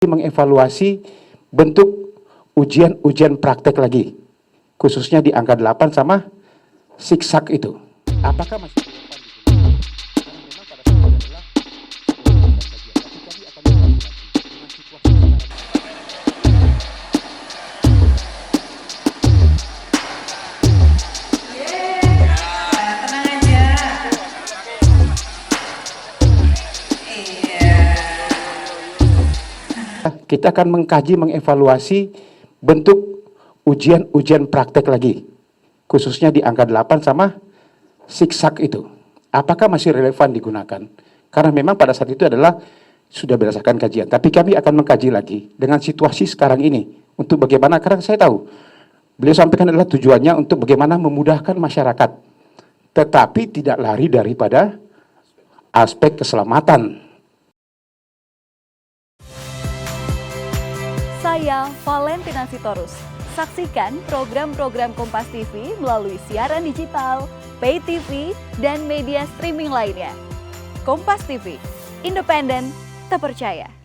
mengevaluasi bentuk ujian praktek lagi, khususnya di angka 8 sama siksak itu. Apakah masih kita akan mengkaji, mengevaluasi bentuk ujian praktek lagi, khususnya di angka 8 sama siksak itu. Apakah masih relevan digunakan? Karena memang pada saat itu adalah sudah berdasarkan kajian. Tapi kami akan mengkaji lagi dengan situasi sekarang ini. Untuk bagaimana, karena saya tahu, beliau sampaikan adalah tujuannya untuk bagaimana memudahkan masyarakat. Tetapi tidak lari daripada aspek keselamatan. Saya Valentina Sitorus. Saksikan program-program Kompas TV melalui siaran digital, pay TV, dan media streaming lainnya. Kompas TV, independen, terpercaya.